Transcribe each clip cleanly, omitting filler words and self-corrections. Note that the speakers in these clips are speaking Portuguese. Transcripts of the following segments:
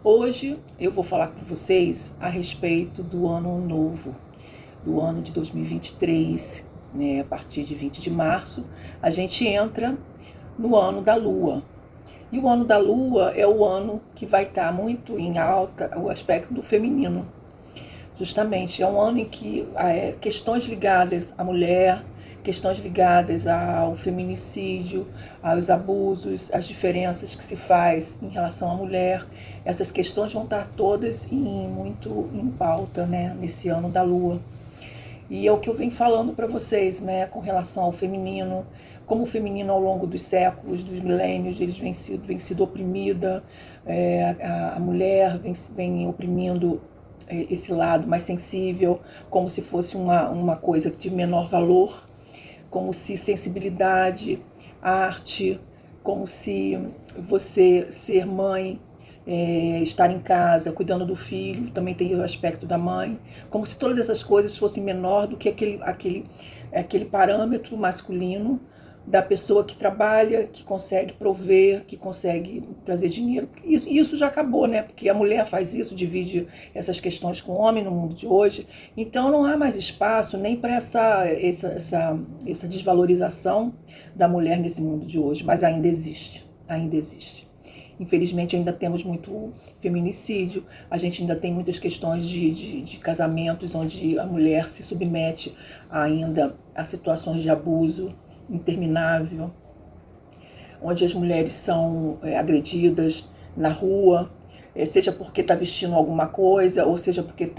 Hoje eu vou falar com vocês a respeito do ano novo, do ano de 2023, né? A partir de 20 de março, a gente entra no ano da Lua. E o ano da Lua é o ano que vai estar muito em alta o aspecto do feminino. Justamente, é um ano em que questões ligadas à mulher, questões ligadas ao feminicídio, aos abusos, as diferenças que se faz em relação à mulher, essas questões vão estar todas muito em pauta, né, nesse ano da Lua. E é o que eu venho falando para vocês, né, com relação ao feminino, como o feminino ao longo dos séculos, dos milênios, eles vem sido oprimida, a mulher vem oprimindo esse lado mais sensível, como se fosse uma coisa de menor valor, como se sensibilidade, arte, como se você ser mãe, estar em casa cuidando do filho, também tem o aspecto da mãe, como se todas essas coisas fossem menor do que aquele parâmetro masculino da pessoa que trabalha, que consegue prover, que consegue trazer dinheiro. Isso já acabou, né? Porque a mulher faz isso, divide essas questões com o homem no mundo de hoje. Então não há mais espaço nem para essa desvalorização da mulher nesse mundo de hoje, mas ainda existe, ainda existe. Infelizmente ainda temos muito feminicídio, a gente ainda tem muitas questões de casamentos onde a mulher se submete ainda a situações de abuso interminável, onde as mulheres são agredidas na rua, seja porque está vestindo alguma coisa, ou seja porque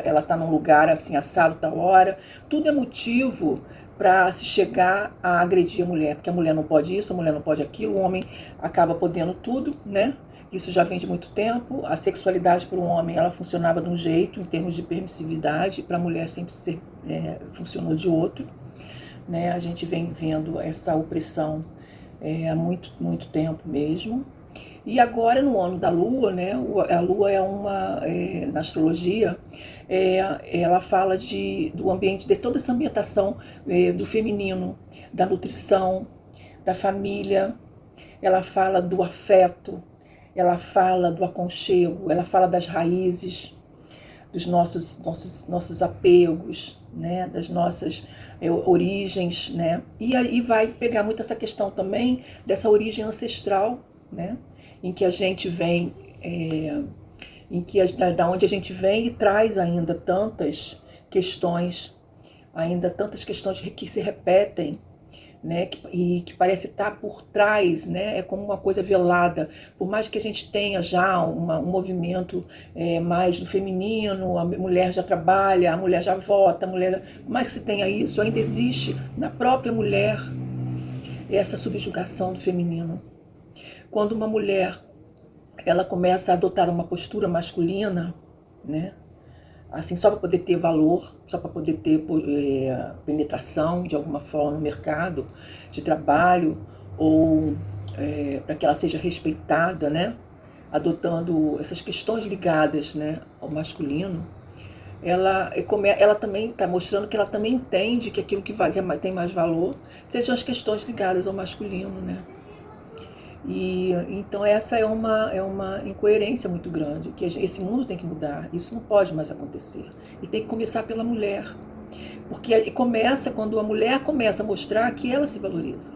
ela está num lugar assim assado tal hora. Tudo é motivo para se chegar a agredir a mulher, porque a mulher não pode isso, a mulher não pode aquilo, o homem acaba podendo tudo, né? Isso já vem de muito tempo. A sexualidade para o homem ela funcionava de um jeito, em termos de permissividade, para a mulher sempre funcionou de outro. Né? A gente vem vendo essa opressão há muito, muito tempo mesmo. E agora, no ano da Lua, né? A Lua na astrologia, ela fala do ambiente, de toda essa ambientação do feminino, da nutrição, da família. Ela fala do afeto, ela fala do aconchego, ela fala das raízes, dos nossos apegos, né, das nossas origens, né, e aí vai pegar muito essa questão também dessa origem ancestral, né, em que a gente vem, da onde a gente vem e traz ainda tantas questões que se repetem, né, que parece estar por trás, né, é como uma coisa velada. Por mais que a gente tenha já um movimento mais do feminino, a mulher já trabalha, a mulher já vota, por mais que se tenha isso, ainda existe na própria mulher essa subjugação do feminino. Quando uma mulher ela começa a adotar uma postura masculina, né, assim, só para poder ter valor, só para poder ter penetração de alguma forma no mercado de trabalho, ou para que ela seja respeitada, né? Adotando essas questões ligadas, né, ao masculino, ela também está mostrando que ela também entende que aquilo que tem mais valor sejam as questões ligadas ao masculino, né? E então essa é uma incoerência muito grande, que esse mundo tem que mudar, isso não pode mais acontecer. E tem que começar pela mulher, porque começa quando a mulher começa a mostrar que ela se valoriza.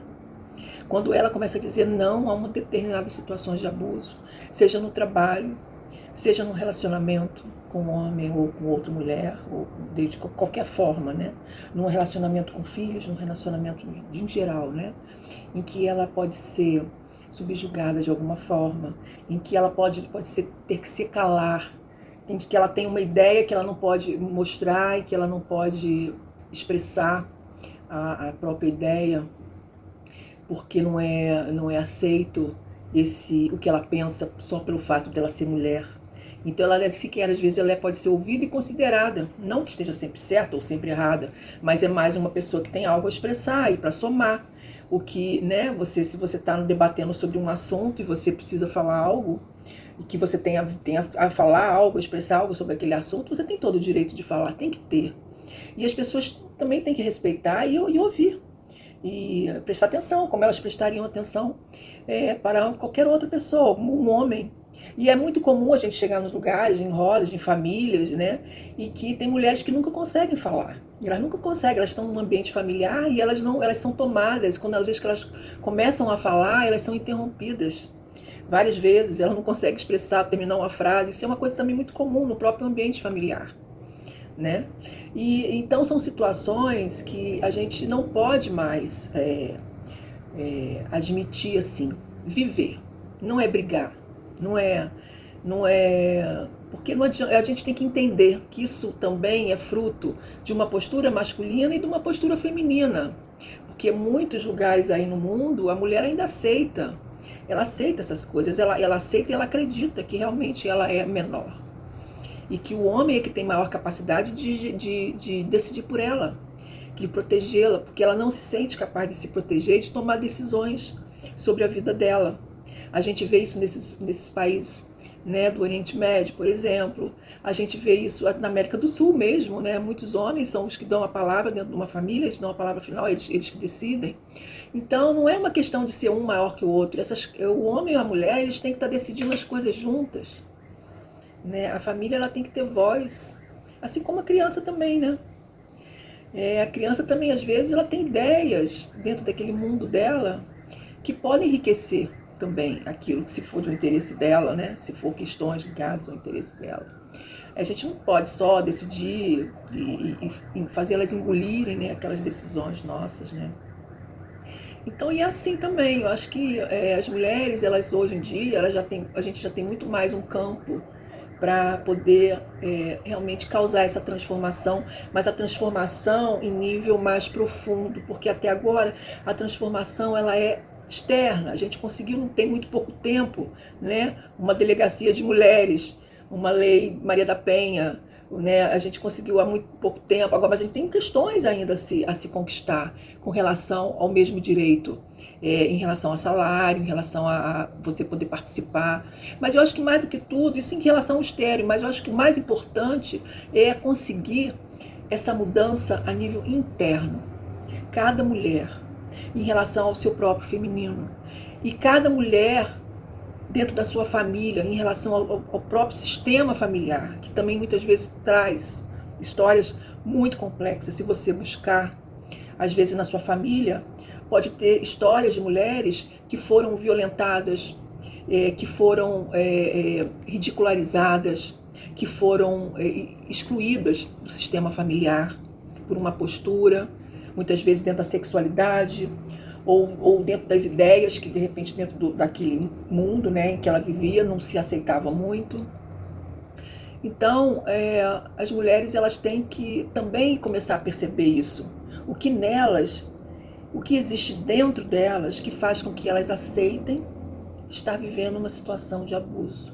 Quando ela começa a dizer não a uma determinadas situações de abuso, seja no trabalho, seja no relacionamento com um homem ou com outra mulher, ou de qualquer forma, né? Num relacionamento com filhos, num relacionamento em geral, né? Em que ela pode ser subjugada de alguma forma, em que ela ter que se calar, em que ela tem uma ideia que ela não pode mostrar e que ela não pode expressar a própria ideia, porque não é aceito o que ela pensa só pelo fato dela ser mulher. Então ela sequer, às vezes, ela pode ser ouvida e considerada, não que esteja sempre certa ou sempre errada, mas é mais uma pessoa que tem algo a expressar e para somar. O que, né, se você está debatendo sobre um assunto e você precisa falar algo, e que você tem a falar algo, a expressar algo sobre aquele assunto, você tem todo o direito de falar, tem que ter. E as pessoas também têm que respeitar e ouvir. E prestar atenção, como elas prestariam atenção para qualquer outra pessoa, como um homem, E é muito comum a gente chegar nos lugares, em rodas, em famílias, né? E que tem mulheres que nunca conseguem falar. Elas nunca conseguem, elas estão num ambiente familiar e elas não, elas são tomadas. Quando às vezes que elas começam a falar, elas são interrompidas várias vezes. Elas não conseguem expressar, terminar uma frase. Isso é uma coisa também muito comum no próprio ambiente familiar, né? E então são situações que a gente não pode mais admitir assim, viver. Não é brigar, não é, porque não adianta, a gente tem que entender que isso também é fruto de uma postura masculina e de uma postura feminina, porque muitos lugares aí no mundo a mulher ainda aceita, ela aceita essas coisas, ela aceita e ela acredita que realmente ela é menor e que o homem é que tem maior capacidade de decidir por ela, de protegê-la, porque ela não se sente capaz de se proteger e de tomar decisões sobre a vida dela. A gente vê isso nesses países, né, do Oriente Médio, por exemplo. A gente vê isso na América do Sul mesmo, né? Muitos homens são os que dão a palavra dentro de uma família, eles dão a palavra final, eles que decidem. Então não é uma questão de ser um maior que o outro. O homem e a mulher, eles têm que estar decidindo as coisas juntas, né? A família, ela tem que ter voz, assim como a criança também, né? A criança também, às vezes, ela tem ideias dentro daquele mundo dela que podem enriquecer também aquilo que, se for do interesse dela, né? Se for questões ligadas ao interesse dela. A gente não pode só decidir e fazer elas engolirem, né, aquelas decisões nossas, né? Então, e é assim também, eu acho que as mulheres, elas hoje em dia, a gente já tem muito mais um campo para poder realmente causar essa transformação, mas a transformação em nível mais profundo, porque até agora a transformação ela é externa. A gente conseguiu, não tem muito pouco tempo, né, uma delegacia de mulheres, uma lei Maria da Penha, né, a gente conseguiu há muito pouco tempo, agora mas a gente tem questões ainda a se conquistar com relação ao mesmo direito, em relação ao salário, em relação a você poder participar. Mas eu acho que mais do que tudo, isso em relação ao estéreo, mas eu acho que o mais importante é conseguir essa mudança a nível interno. Cada mulher, em relação ao seu próprio feminino. E cada mulher dentro da sua família, em relação ao próprio sistema familiar, que também muitas vezes traz histórias muito complexas. Se você buscar, às vezes na sua família, pode ter histórias de mulheres que foram violentadas, que foram ridicularizadas, que foram excluídas do sistema familiar por uma postura, muitas vezes dentro da sexualidade, ou dentro das ideias que de repente dentro daquele mundo, né, em que ela vivia não se aceitava muito. Então as mulheres, elas têm que também começar a perceber isso, o que nelas, o que existe dentro delas que faz com que elas aceitem estar vivendo uma situação de abuso.